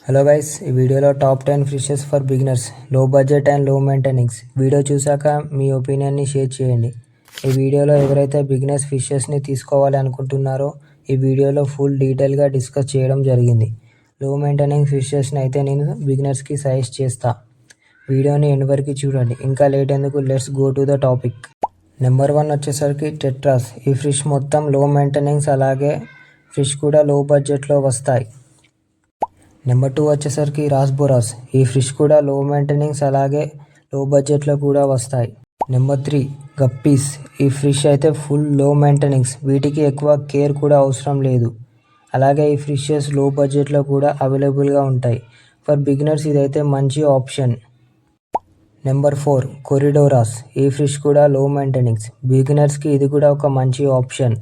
Hello guys, ఈ వీడియోలో top 10 fishes for beginners, లో budget and low maintenance. Video చూశాక మీ ఒపీనియన్ని షేర్ చేయండి. ఈ వీడియోలో ఎవరైతే బిగినర్స్ ఫిషెస్ని తీసుకోవాలి అనుకుంటున్నారో ఈ వీడియోలో ఫుల్ డీటెయిల్గా డిస్కస్ చేయడం జరిగింది. లో మెయింటెనెన్స్ ఫిషెస్ని అయితే నేను బిగినర్స్కి సజెస్ట్ చేస్తా. వీడియోని ఎండ్ వరకు చూడండి. ఇంకా లేట్ ఎందుకు, let's go to the topic. Number 1 వచ్చేసరికి టెట్రాస్. ఈ ఫిష్ మొత్తం లో మెయింటెనెన్స్, అలాగే ఫిష్ కూడా లో బడ్జెట్లో వస్తాయి. నెంబర్ 2 వచ్చేసరికి రాస్బోరాస్. ఈ ఫిష్ కూడా లో మెయింటెనెన్స్, అలాగే లో బడ్జెట్లో కూడా వస్తాయి. Number 3 guppies. ఈ ఫిష్ అయితే ఫుల్ లో మెయింటెనెన్స్, వీటికి ఎక్కువ కేర్ కూడా అవసరం లేదు. అలాగే ఈ ఫిషెస్ లో బడ్జెట్లో కూడా అవైలబుల్గా ఉంటాయి. ఫర్ బిగినర్స్ ఇదైతే మంచి ఆప్షన్. నెంబర్ 4 కొరిడోరాస్. ఈ ఫిష్ కూడా లో మెయింటెనెన్స్, బిగినర్స్కి ఇది కూడా ఒక మంచి ఆప్షన్.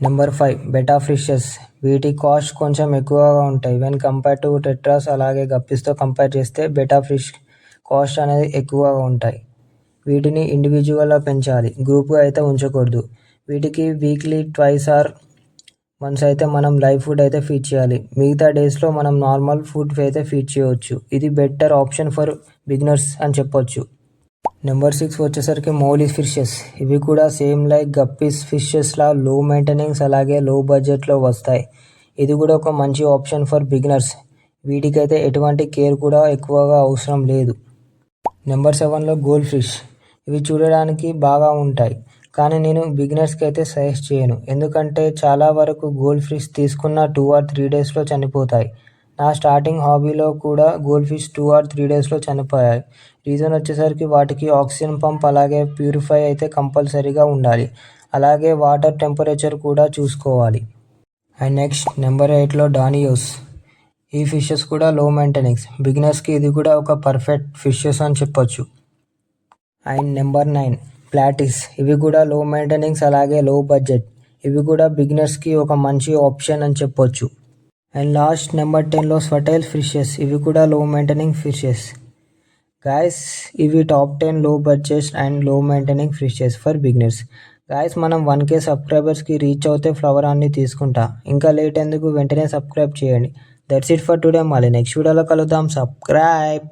Number 5 beta fishes. వీటి కాస్ట్ కొంచెం ఎక్కువగా ఉంటాయి వెన్ కంపేర్ టు టెట్రాస్, అలాగే గప్పీస్తో కంపేర్ చేస్తే బెటా ఫిష్ కాస్ట్ అనేది ఎక్కువగా ఉంటాయి. వీటిని ఇండివిజువల్గా పెంచాలి, గ్రూప్గా అయితే ఉంచకూడదు. వీటికి వీక్లీ ట్వైస్ ఆర్ వన్స్ అయితే మనం లైవ్ ఫుడ్ అయితే ఫీడ్ చేయాలి. మిగతా డేస్లో మనం నార్మల్ ఫుడ్ అయితే ఫీడ్ చేయవచ్చు. ఇది బెటర్ ఆప్షన్ ఫర్ బిగినర్స్ అని చెప్పొచ్చు. నెంబర్ 6 వచ్చేసరికి మౌలీ ఫిషెస్. ఇవి కూడా సేమ్ లైక్ గప్పీస్ ఫిషెస్లా లో మెయింటెనెన్స్, అలాగే లో బడ్జెట్లో వస్తాయి. ఇది కూడా ఒక మంచి ఆప్షన్ ఫర్ బిగినర్స్. వీటికైతే ఎటువంటి కేర్ కూడా ఎక్కువగా అవసరం లేదు. నెంబర్ 7లో గోల్డ్ ఫిష్. ఇవి చూడడానికి బాగా ఉంటాయి, కానీ నేను బిగినర్స్కి అయితే సజెస్ట్ చేయను. ఎందుకంటే చాలా వరకు గోల్డ్ ఫిష్ తీసుకున్న 2 or 3 డేస్లో చనిపోతాయి. నా స్టార్టింగ్ హాబీలో కూడా గోల్డ్ ఫిష్ 2 or 3 డేస్లో చనిపోయాయి. రీజన్ వచ్చేసరికి వాటికి ఆక్సిజన్ పంప్, అలాగే ప్యూరిఫై అయితే కంపల్సరీగా ఉండాలి. అలాగే వాటర్ టెంపరేచర్ కూడా చూసుకోవాలి. అండ్ నెక్స్ట్ నెంబర్ 8లో డానియోస్. ఈ ఫిషెస్ కూడా లో మెయింటెనెన్స్, బిగినర్స్కి ఇది కూడా ఒక పర్ఫెక్ట్ ఫిషెస్ అని చెప్పొచ్చు. And number 9 ప్లాటిస్. ఇవి కూడా లో మెయింటెనెన్స్, అలాగే లో బడ్జెట్. ఇవి కూడా బిగినర్స్కి ఒక మంచి ఆప్షన్ అని చెప్పొచ్చు. అండ్ లాస్ట్ నెంబర్ 10లో స్వటైల్ ఫిషెస్. ఇవి కూడా లో మెయింటెనెన్స్ ఫిషెస్. గాయస్, ఇవి top 10 low budget and low maintenance fishes for beginners. Guys, మనం 1K సబ్స్క్రైబర్స్కి రీచ్ అవుతే ఫ్లవర్ అన్ని తీసుకుంటా. ఇంకా లేట్ ఎందుకు, వెంటనే సబ్స్క్రైబ్ చేయండి. That's it for today. మళ్ళీ నెక్స్ట్ వీడియోలో కలుద్దాం. సబ్స్క్రైబ్.